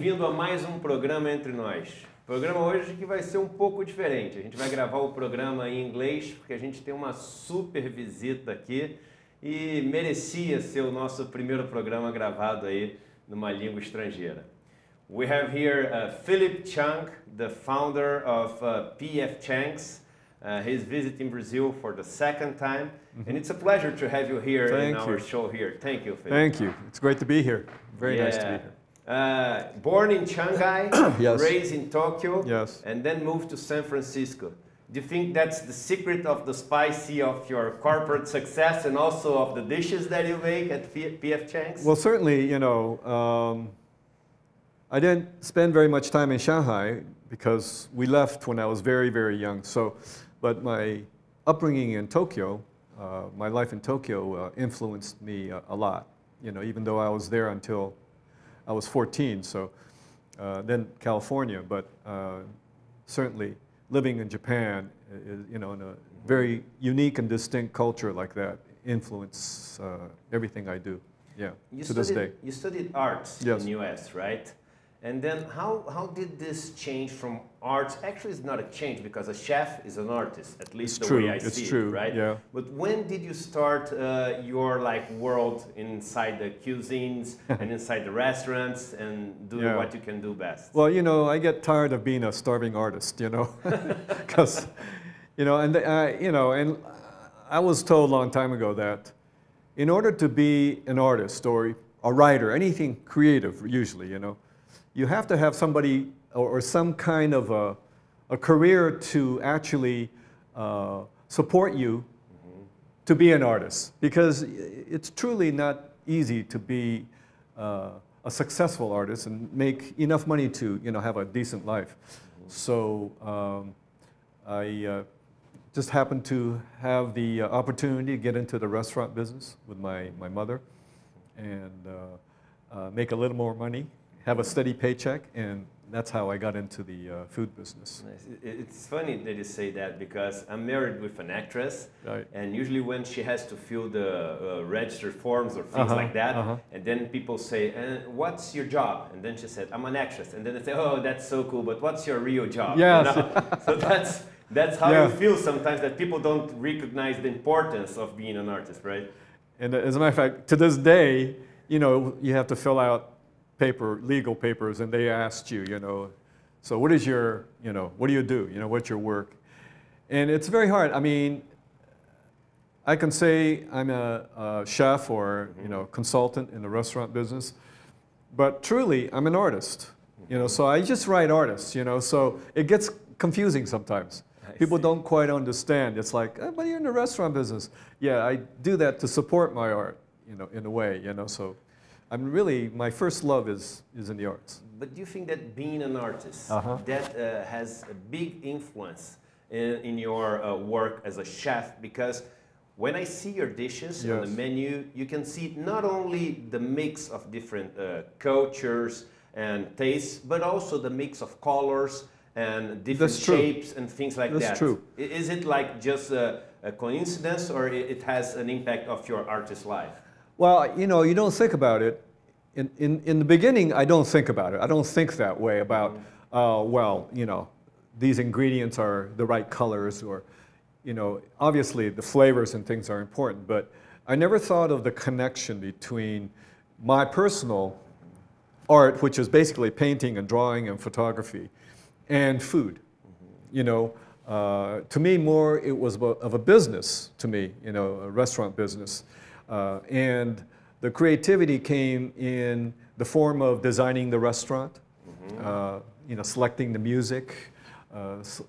bem-vindo a mais um programa Entre Nós. O programa hoje que vai ser um pouco diferente. A gente vai gravar o programa em inglês porque a gente tem uma super visita aqui e merecia ser o nosso primeiro programa gravado aí numa língua estrangeira. We have here Philip Chiang, the founder of P.F. Chang's. He's visiting Brazil for the second time, and it's a pleasure to have you here in our show here. Thank you, Philip. Thank you. It's great to be here. Very nice to be here. Born in Shanghai, yes. Raised in Tokyo, yes. And then moved to San Francisco. Do you think that's the secret of the spicy of your corporate success and also of the dishes that you make at P.F. Chang's? Well, certainly, you know, I didn't spend very much time in Shanghai because we left when I was very, very young. But my upbringing in Tokyo, my life in Tokyo influenced me a lot. You know, even though I was there until I was 14, so then California, but certainly living in Japan, you know, in a very unique and distinct culture like that, influence everything I do. Yeah, to this day. You studied arts yes. in the U.S., right? And then how did this change from arts? Actually, it's not a change because a chef is an artist, at least it's the true. way I see it's true. it, right? Yeah. But when did you start your world inside the cuisines and inside the restaurants and doing what you can do best? Well, you know, I get tired of being a starving artist, you know, because, you know, and I was told a long time ago that in order to be an artist or a writer, anything creative, usually, you know, you have to have somebody or some kind of a career to actually support you to be an artist, because it's truly not easy to be a successful artist and make enough money to, you know, have a decent life. So I just happened to have the opportunity to get into the restaurant business with my mother and make a little more money, have a steady paycheck, and that's how I got into the food business. Nice. It's funny that you say that because I'm married with an actress, right. And usually when she has to fill the register forms or things like that, and then people say, what's your job? And then she said, I'm an actress. And then they say, oh, that's so cool, but what's your real job? Yes. You know? So that's how you feel sometimes, that people don't recognize the importance of being an artist, right? And as a matter of fact, to this day, you know, you have to fill out legal papers, and they asked you, you know, so what is your, you know, what do you do? You know, what's your work? And it's very hard. I mean, I can say I'm a chef or, you know, consultant in the restaurant business, but truly I'm an artist, you know, so I just write artists, you know, so it gets confusing sometimes. People don't quite understand. It's like, oh, but you're in the restaurant business. Yeah, I do that to support my art, you know, in a way, you know, so I'm really, my first love is in the arts. But do you think that being an artist, that has a big influence in your work as a chef? Because when I see your dishes on the menu, you can see not only the mix of different cultures and tastes, but also the mix of colors and different shapes and things like that. That's true. Is it like just a coincidence, or it has an impact of your artist life? Well, you know, you don't think about it. In the beginning, I don't think about it. I don't think that way about, well, you know, these ingredients are the right colors, or, you know, obviously the flavors and things are important, but I never thought of the connection between my personal art, which is basically painting and drawing and photography, and food. You know, to me, more it was of a business to me, you know, a restaurant business. And the creativity came in the form of designing the restaurant, you know, selecting the music,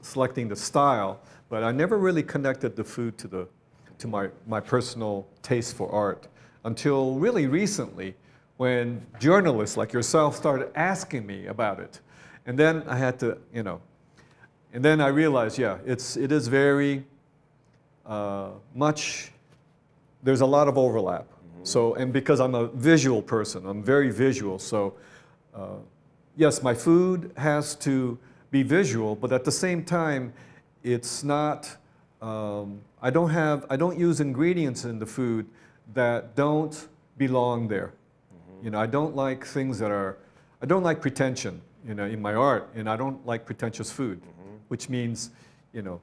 selecting the style. But I never really connected the food to my personal taste for art until really recently, when journalists like yourself started asking me about it. And then I had to, you know, and then I realized, yeah, it is very much. There's a lot of overlap. So, and because I'm a visual person, I'm very visual. So, yes, my food has to be visual, but at the same time, it's not. I don't use ingredients in the food that don't belong there. You know, I don't like things that are I don't like pretension, you know, in my art, and I don't like pretentious food, which means, you know,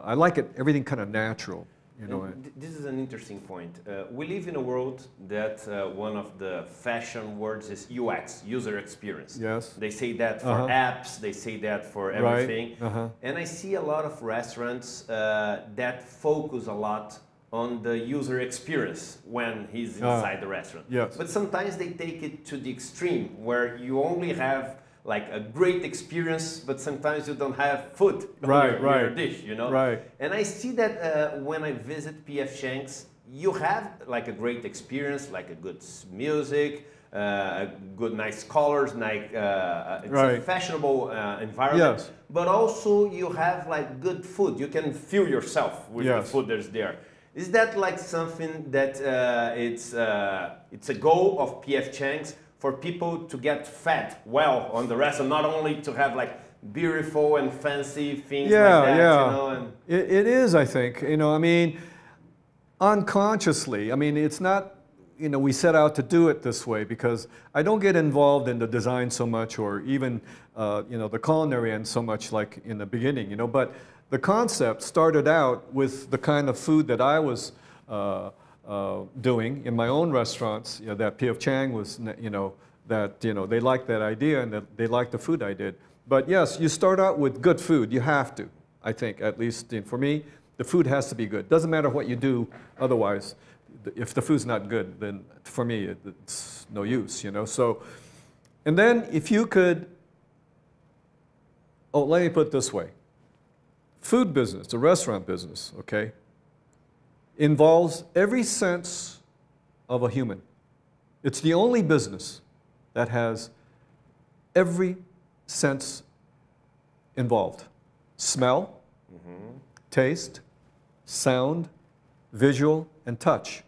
I like it, everything kind of natural. You know, this is an interesting point. We live in a world that one of the fashion words is UX, user experience. Yes. They say that for apps, they say that for everything. Right. And I see a lot of restaurants that focus a lot on the user experience when he's inside the restaurant. Yes. But sometimes they take it to the extreme where you only have like a great experience, but sometimes you don't have food on your dish, you know? Right. And I see that when I visit P.F. Chang's, you have like a great experience, like a good music, good nice colors, like it's a fashionable environment. Yes. But also you have like good food. You can fuel yourself with the food that's there. Is that like something that it's a goal of P.F. Chang's, for people to get fed well on the restaurant, not only to have like beautiful and fancy things like that, you know? And it is, I think. You know, I mean, unconsciously, I mean, it's not, you know, we set out to do it this way because I don't get involved in the design so much or even, you know, the culinary end so much like in the beginning, you know, but the concept started out with the kind of food that I was doing in my own restaurants, you know, that P.F. Chang was, you know, that, you know, they liked that idea and that they liked the food I did. But yes, you start out with good food. You have to, I think, at least for me, the food has to be good. Doesn't matter what you do otherwise. If the food's not good, then for me, it's no use, you know. So, and then if you could, oh, let me put it this way. Food business, the restaurant business, okay, involves every sense of a human. It's the only business that has every sense involved. Smell, taste, sound, visual, and touch.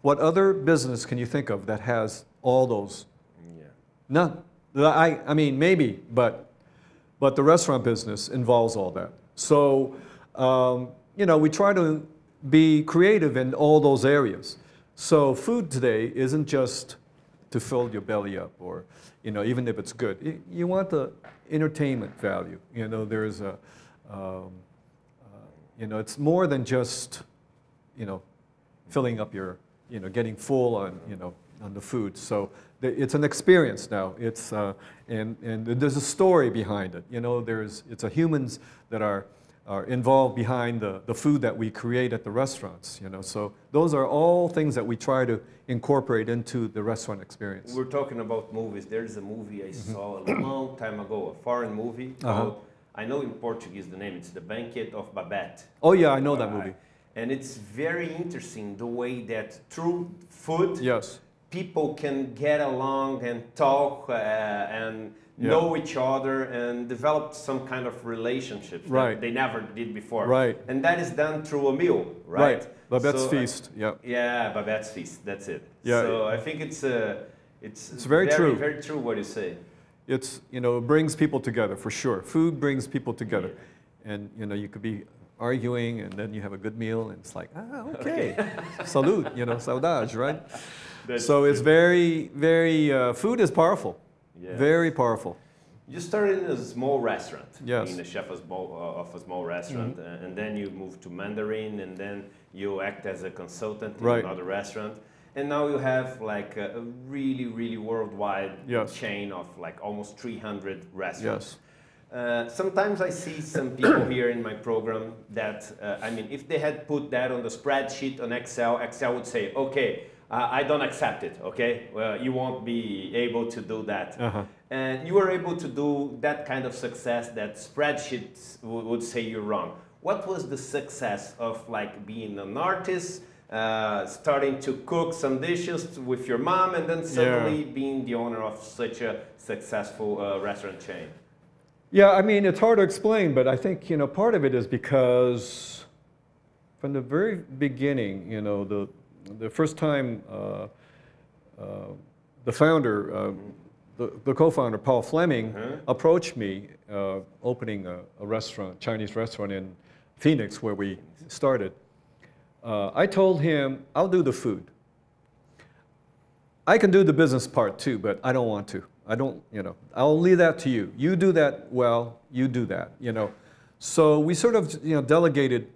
What other business can you think of that has all those? Yeah. None. I mean, maybe, but the restaurant business involves all that. So, you know, we try to be creative in all those areas. So food today isn't just to fill your belly up or, you know, even if it's good. You want the entertainment value. You know, there's a, you know, it's more than just, you know, filling up your, you know, getting full on, you know, on the food. So it's an experience now. It's, and there's a story behind it. You know, it's a humans that are involved behind the food that we create at the restaurants, you know. So those are all things that we try to incorporate into the restaurant experience. We're talking about movies. There's a movie I saw a long time ago, a foreign movie called, I know in Portuguese the name, it's The Banquet of Babette. Oh yeah, I know that movie. And it's very interesting the way that through food, people can get along and talk and know each other and develop some kind of relationships that they never did before. Right. And that is done through a meal, right? Babette's Feast, Yeah, Babette's Feast, that's it. Yeah. So I think it's very true. Very true what you say. It's, you know, it brings people together for sure. Food brings people together. And, you know, you could be arguing and then you have a good meal and it's like, okay. Salud, you know, saudade, right? So it's very, very, food is powerful. Very powerful. You started in a small restaurant, yes. being a chef of a small restaurant, and then you moved to Mandarin, and then you act as a consultant in another restaurant, and now you have like a really, really worldwide chain of like almost 300 restaurants. Sometimes I see some people here in my program that, I mean, if they had put that on the spreadsheet on Excel, Excel would say, okay, I don't accept it, okay? Well, you won't be able to do that. And you were able to do that kind of success that spreadsheets would say you're wrong. What was the success of like being an artist, starting to cook some dishes with your mom, and then suddenly being the owner of such a successful restaurant chain? Yeah, I mean, it's hard to explain, but I think, you know, part of it is because from the very beginning, you know, the first time the founder, the co-founder, Paul Fleming, approached me opening a restaurant, Chinese restaurant in Phoenix, where we started. I told him, I'll do the food. I can do the business part too, but I don't want to. I don't, you know, I'll leave that to you. You do that well, you do that, you know. So we sort of, you know, delegated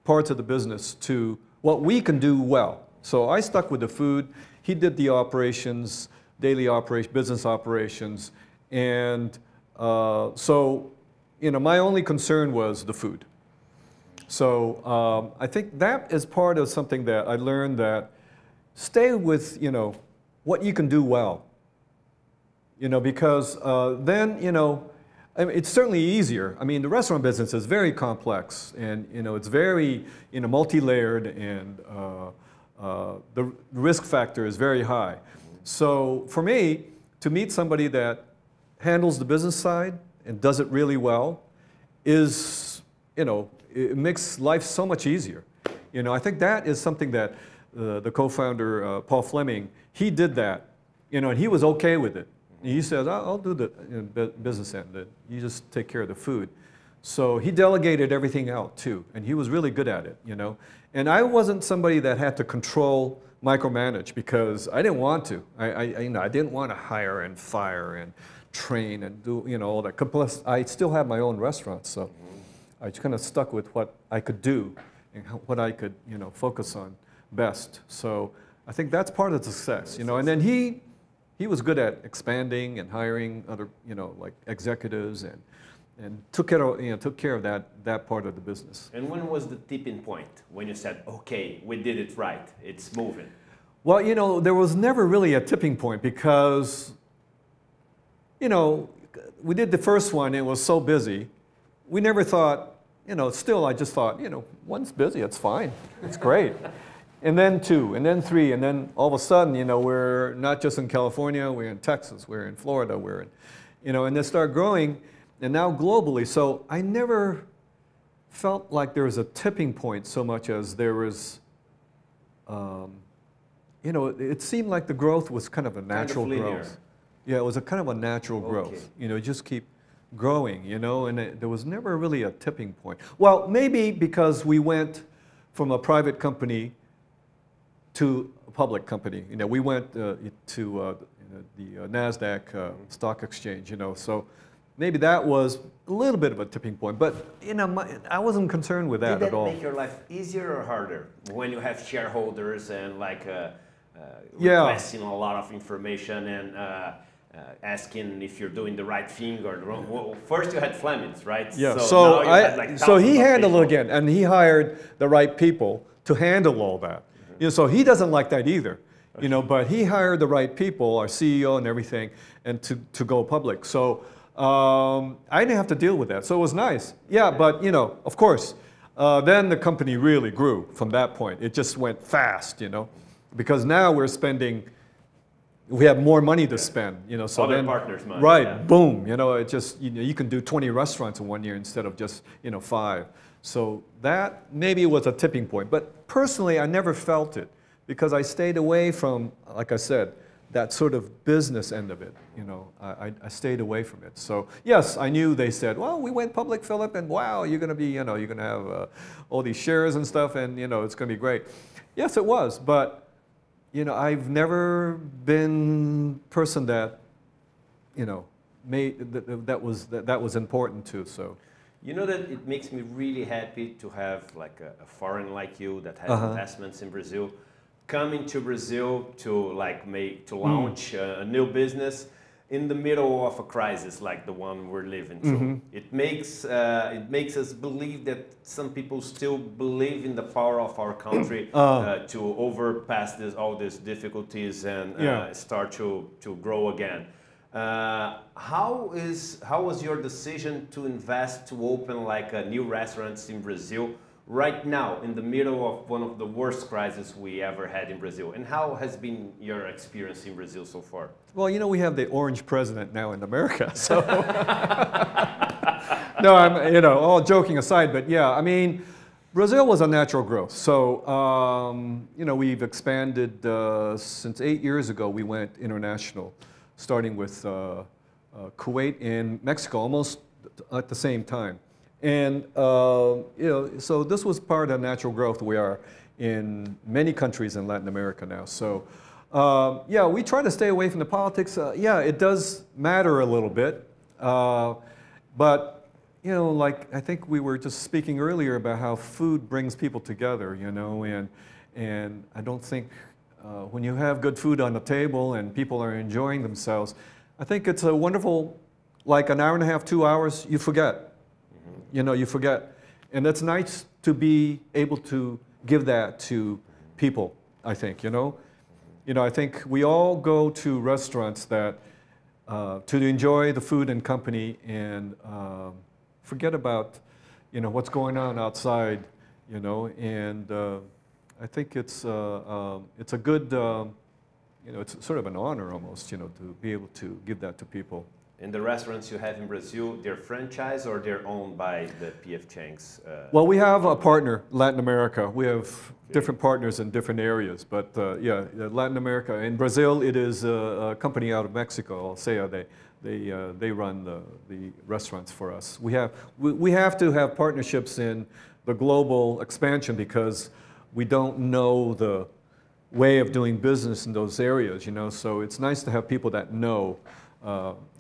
parts of the business to what we can do well. So I stuck with the food. He did the operations, daily operations, business operations. And so, you know, my only concern was the food. So I think that is part of something that I learned, that stay with, you know, what you can do well. You know, because then, you know, I mean, it's certainly easier. I mean, the restaurant business is very complex, and, you know, it's very, you know, multi-layered, and the risk factor is very high. So for me, to meet somebody that handles the business side and does it really well is, you know, it makes life so much easier. You know, I think that is something that the co-founder, Paul Fleming, he did that, you know, and he was okay with it. He says, I'll do the business end, you just take care of the food. So he delegated everything out too, and he was really good at it, you know. And I wasn't somebody that had to control, micromanage, because I didn't want to. You know, I didn't want to hire and fire and train and do, you know, all that. Plus, I still have my own restaurant, so I kind of stuck with what I could do and what I could, you know, focus on best. So I think that's part of the success, you know. And then he was good at expanding and hiring other, you know, like executives, and took care of, you know, took care of that part of the business. And when was the tipping point when you said, okay, we did it right, it's moving? Well, you know, there was never really a tipping point, because, you know, we did the first one, it was so busy. We never thought, you know, still I just thought, you know, one's busy, it's fine, it's great. And then two, and then three, and then all of a sudden, you know, we're not just in California, we're in Texas, we're in Florida, we're in, you know, and they start growing, and now globally. So I never felt like there was a tipping point so much as there was, you know, it seemed like the growth was kind of a natural growth. Yeah, it was a kind of a natural growth. You know, just keep growing, you know, and there was never really a tipping point. Well, maybe because we went from a private company to a public company. You know, we went to the NASDAQ stock exchange, you know, so maybe that was a little bit of a tipping point, but, you know, I wasn't concerned with that at all. Did that make your life easier or harder when you have shareholders and like requesting a lot of information and asking if you're doing the right thing or the wrong? Well, first you had Flemings, right? Yeah, so he handled it again, and he hired the right people to handle all that. You know, so he doesn't like that either, you know, but he hired the right people, our CEO and everything, and to go public. So I didn't have to deal with that. So it was nice. Yeah, but, you know, of course, then the company really grew from that point. It just went fast, you know, because now we have more money to spend, you know. So other partners' money. Right, yeah. Boom, you know, it just, you know, you can do 20 restaurants in 1 year instead of just, you know, 5. So that maybe was a tipping point. But personally, I never felt it, because I stayed away from, like I said, that sort of business end of it. You know, I stayed away from it. So yes, I knew they said, well, we went public, Philip, and wow, you're going to be, you know, you're going to have all these shares and stuff, and, you know, it's going to be great. Yes, it was. But, you know, I've never been a person that, you know, that was important to. So. You know that it makes me really happy to have like a foreign like you that has investments in Brazil, coming to Brazil to like launch a new business in the middle of a crisis like the one we're living through. It makes us believe that some people still believe in the power of our country to overpass all these difficulties and start to grow again. How was your decision to invest to open like a new restaurants in Brazil right now in the middle of one of the worst crises we ever had in Brazil? And how has been your experience in Brazil so far? Well, you know, we have the orange president now in America, so no, I'm, you know, all joking aside, but yeah, I mean, Brazil was a natural growth. So, you know, we've expanded since 8 years ago. We went international, starting with Kuwait and Mexico almost at the same time. And, you know, so this was part of natural growth. We are in many countries in Latin America now. So Yeah, we try to stay away from the politics. Yeah, it does matter a little bit. But, you know, like I think we were just speaking earlier about how food brings people together, you know, and I don't think when you have good food on the table and people are enjoying themselves, I think it's a wonderful, like an hour and a half, 2 hours, you forget. Mm-hmm. You know, you forget. And it's nice to be able to give that to people, I think, you know. You know, I think we all go to restaurants that to enjoy the food and company and forget about, you know, what's going on outside, you know. And I think it's a good, you know, it's sort of an honor almost, you know, to be able to give that to people. And the restaurants you have in Brazil, they're franchise or they're owned by the P.F. Chang's? Well, we have a partner, Latin America. We have different partners in different areas, but yeah, Latin America. In Brazil, it is a company out of Mexico, Alsea. They run the restaurants for us. We have to have partnerships in the global expansion because we don't know the way of doing business in those areas, you know. So it's nice to have people that know.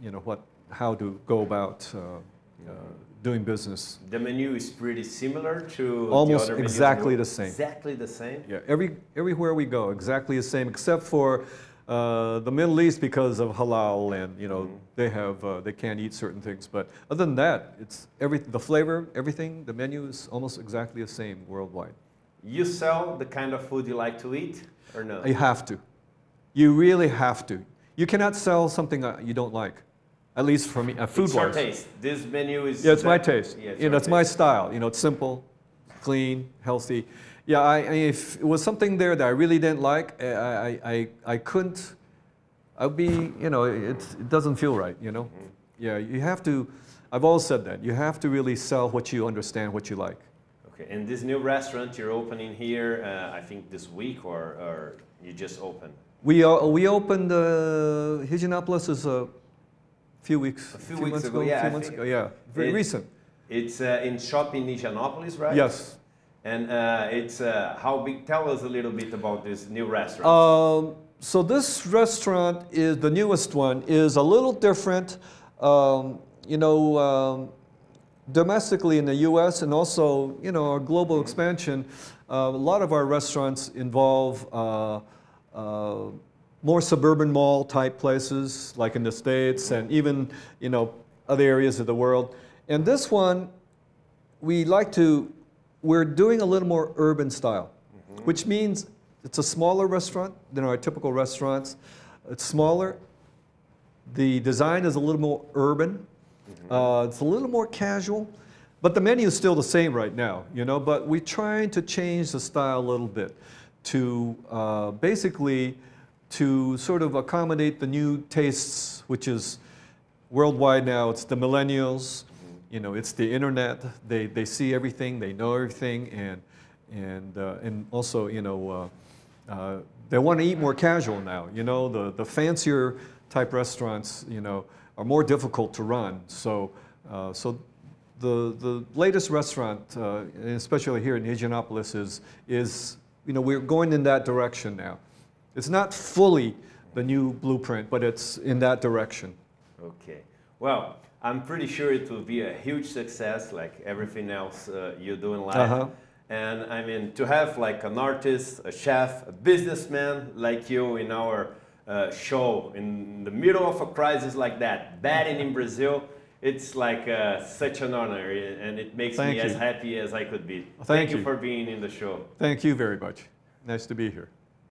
You know, how to go about doing business. The menu is pretty similar to almost the other exactly the same. Exactly the same? Yeah, everywhere we go, exactly the same, except for the Middle East because of halal and, you know, they can't eat certain things. But other than that, it's the flavor, everything, the menu is almost exactly the same worldwide. You sell the kind of food you like to eat or no? You have to. You really have to. You cannot sell something you don't like, at least for me, food-wise. It's your taste. This menu is... Yeah, it's my taste. Yeah, you know, it's my style. You know, it's simple, clean, healthy. Yeah, if it was something there that I really didn't like, I couldn't, I'd be, you know, it doesn't feel right, you know? Mm-hmm. Yeah, you have to, I've always said that, you have to really sell what you understand, what you like. Okay, and this new restaurant you're opening here, I think this week, or you just opened? We opened Higienópolis is a few weeks. A few months ago, yeah. A few months ago, yeah. Very recent. It's in shopping Higienópolis, right? Yes. And it's how big? Tell us a little bit about this new restaurant. So this restaurant is the newest one. Is a little different, you know, domestically in the U.S. and also, you know, our global expansion. A lot of our restaurants involve more suburban mall type places, like in the States and even, you know, other areas of the world. And this one, we're doing a little more urban style, which means it's a smaller restaurant than our typical restaurants. It's smaller. The design is a little more urban. It's a little more casual, but the menu is still the same right now, you know, but we're trying to change the style a little bit to basically to sort of accommodate the new tastes, which is worldwide now. It's the millennials, you know, it's the internet. They see everything, they know everything, and also, you know, they want to eat more casual now. You know, the fancier type restaurants, you know, are more difficult to run. So, the latest restaurant, especially here in Higienópolis, is you know, we're going in that direction now. It's not fully the new blueprint, but it's in that direction. Okay. Well, I'm pretty sure it will be a huge success, like everything else you do in life. And I mean, to have like an artist, a chef, a businessman like you in our show in the middle of a crisis like that, batting in Brazil, it's like such an honor, and it makes me as happy as I could be. Thank you for being in the show. Thank you very much. Nice to be here.